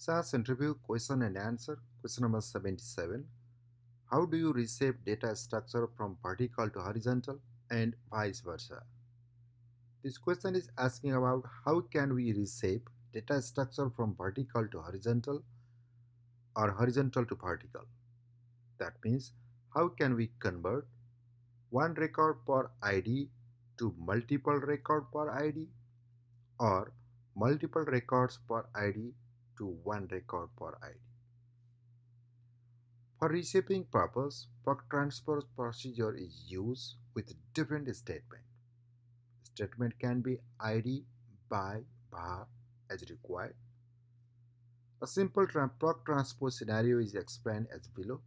SAS interview question and answer. Question number 77. How do you reshape data structure from vertical to horizontal and vice versa? This question is asking about how can we reshape data structure from vertical to horizontal or horizontal to vertical. That means how can we convert one record per ID to multiple record per ID or multiple records per ID to one record per ID. For reshaping purpose, proc transpose procedure is used with different statement. Statement can be ID, by, bar as required. A simple proc transpose scenario is explained as below,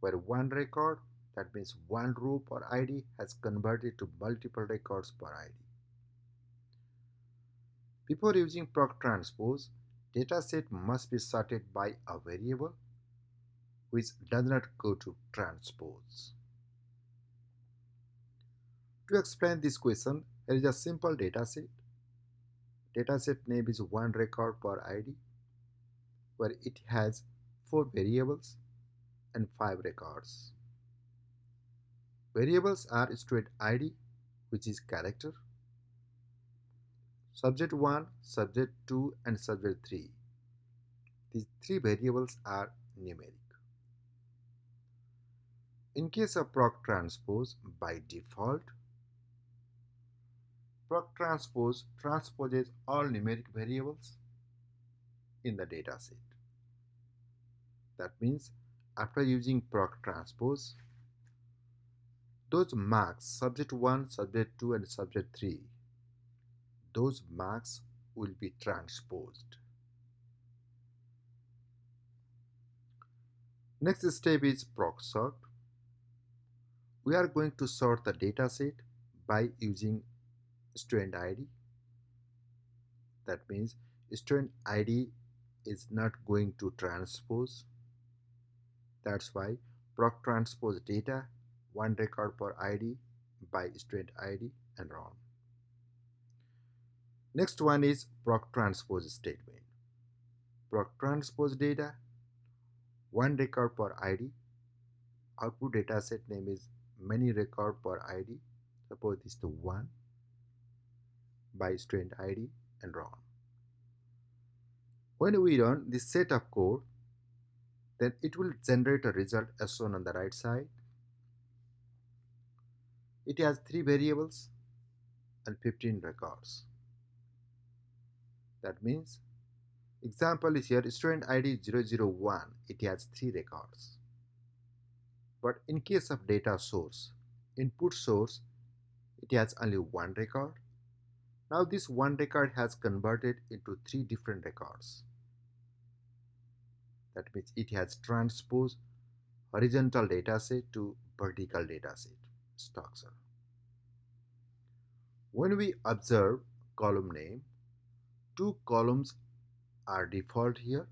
where one record, that means one row per ID, has converted to multiple records per ID. Before using proc transpose, dataset must be sorted by a variable which does not go to transpose. To explain this question, here is a simple dataset. Dataset name is one record per ID, where it has 4 variables and 5 records. Variables are student ID, which is character, subject 1, subject 2, and subject 3. These 3 variables are numeric. In case of proc transpose, by default, proc transpose transposes all numeric variables in the dataset. That means after using proc transpose, those marks subject 1, subject 2, and subject 3, those marks will be transposed. Next step is proc sort. We are going to sort the dataset by using student ID. That means student ID is not going to transpose. That's why proc transpose data one record per ID by student ID and run. Next one is proc transpose statement. Proc transpose data one record per ID. Output dataset name is many record per ID. Suppose this to 1 by student ID and run. When we run this set of code, then it will generate a result as shown on the right side. It has 3 variables and 15 records. That means example is here student ID 001, it has 3 records. But in case of data source, input source, it has only 1 record. Now this 1 record has converted into 3 different records. That means it has transposed horizontal dataset to vertical dataset structure. When we observe column name, 2 columns are default here,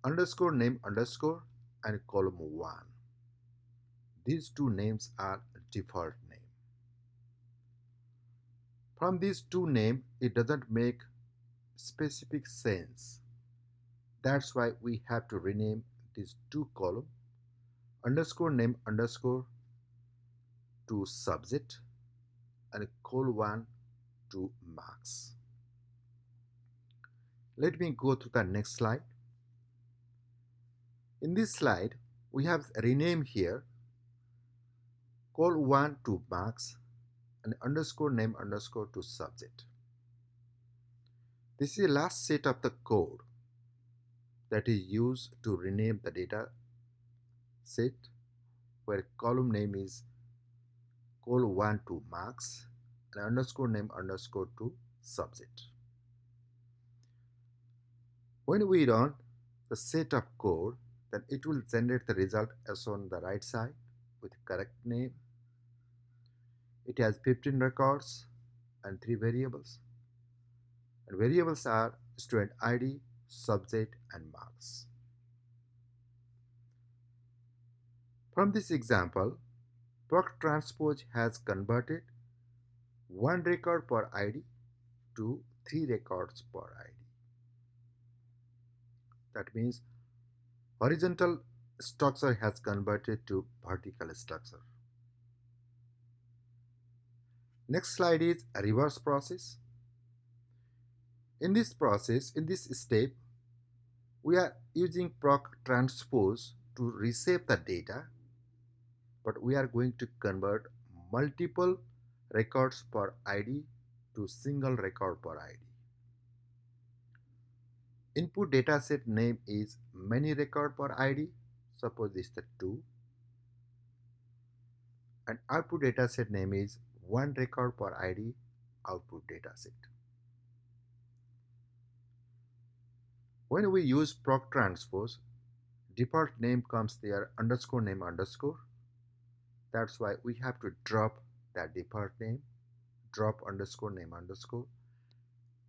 underscore name underscore and column 1. These 2 names are default name. From these 2 names, it doesn't make specific sense. That's why we have to rename these 2 columns underscore name underscore to subject and col 1 to marks. Let me go to the next slide. In this slide, we have renamed here col 1 to marks and underscore name underscore to subject. This is the last set of the code that is used to rename the data set, where column name is col 1 to marks and underscore name underscore to subject. When we run the set of code, then it will generate the result as shown on the right side with correct name. It has 15 records and 3 variables. And variables are student ID, subject, and marks. From this example, proc transpose has converted 1 record per ID to 3 records per ID. That means horizontal structure has converted to vertical structure. Next slide is a reverse process. In this process, in this step, we are using proc transpose to reshape the data, but we are going to convert multiple records per ID to single record per ID. Input dataset name is many record per ID, suppose this is the 2, and output dataset name is 1 record per ID output dataset. When we use proc transpose, default name comes there underscore name underscore. That's why we have to drop that default name, drop underscore name underscore.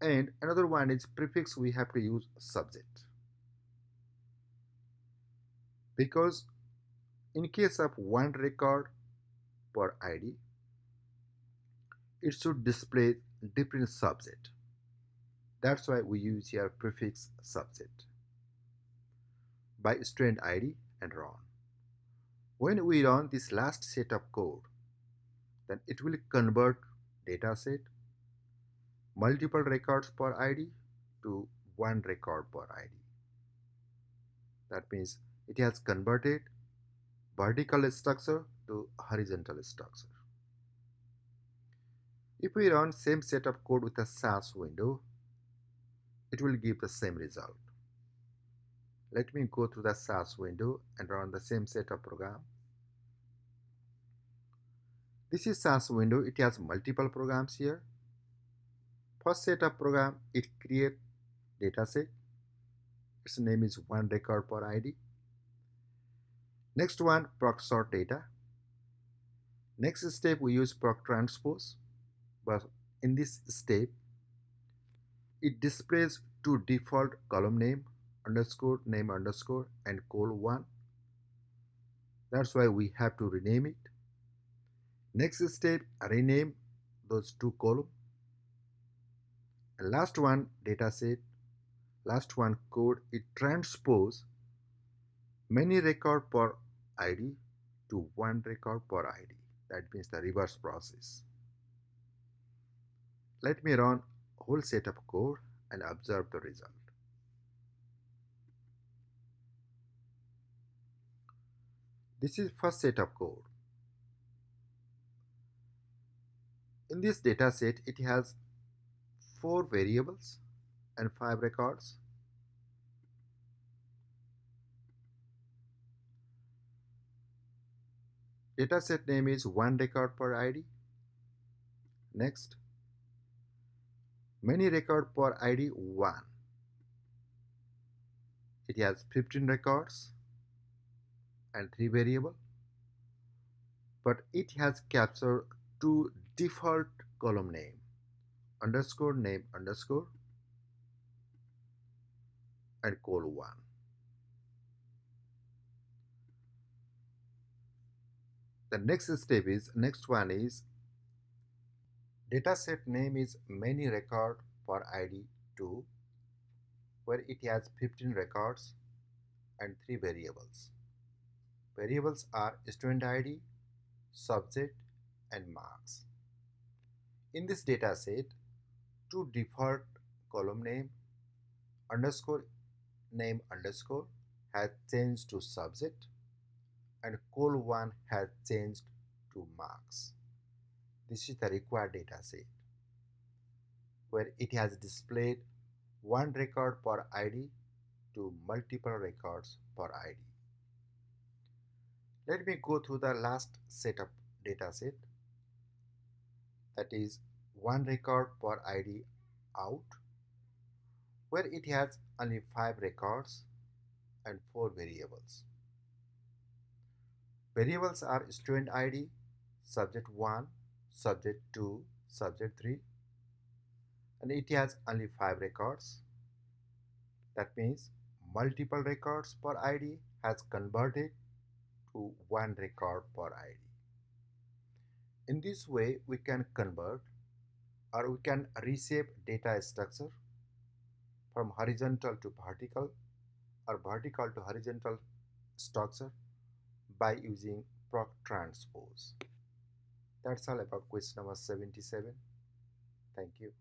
And another one is prefix, we have to use subject. Because in case of 1 record per ID, it should display different subject. That's why we use here prefix subject. By student ID and run. When we run this last set of code, then it will convert dataset multiple records per ID to 1 record per ID. That means it has converted vertical structure to horizontal structure. If we run same set of code with a SAS window, it will give the same result. Let me go to the SAS window and run the same set of program. This is SAS window, it has multiple programs here. First set of program, it create dataset. Its name is 1 record per ID. Next one, proc sort data. Next step, we use proc transpose. But in this step, it displays two default column name underscore and col1. That's why we have to rename it. Next step, rename those two columns. And last one, dataset. Last one, code, it transpose many record per ID to 1 record per ID. That means the reverse process. Let me run whole set of code and observe the result. This is first set of code. In this data set, it has 4 variables and 5 records. Dataset name is 1 record per ID. Next, many record per ID 1. It has 15 records and 3 variable, but it has captured 2 default column name underscore and col1. The next one is dataset name is many record per ID 2, where it has 15 records and 3 variables. Variables are student ID, subject, and marks. In this dataset, 2 default column name underscore has changed to subject, and col1 has changed to marks. This is the required dataset, where it has displayed 1 record per ID to multiple records per ID. Let me go through the last set of dataset, that is 1 record per ID out, where it has only 5 records and 4 variables. Variables are student ID, subject 1, subject 2, subject 3, and it has only 5 records. That means multiple records per ID has converted to 1 record per ID. In this way, we can convert or we can reshape data structure from horizontal to vertical or vertical to horizontal structure by using proc transpose. That's all about question number 77. Thank you.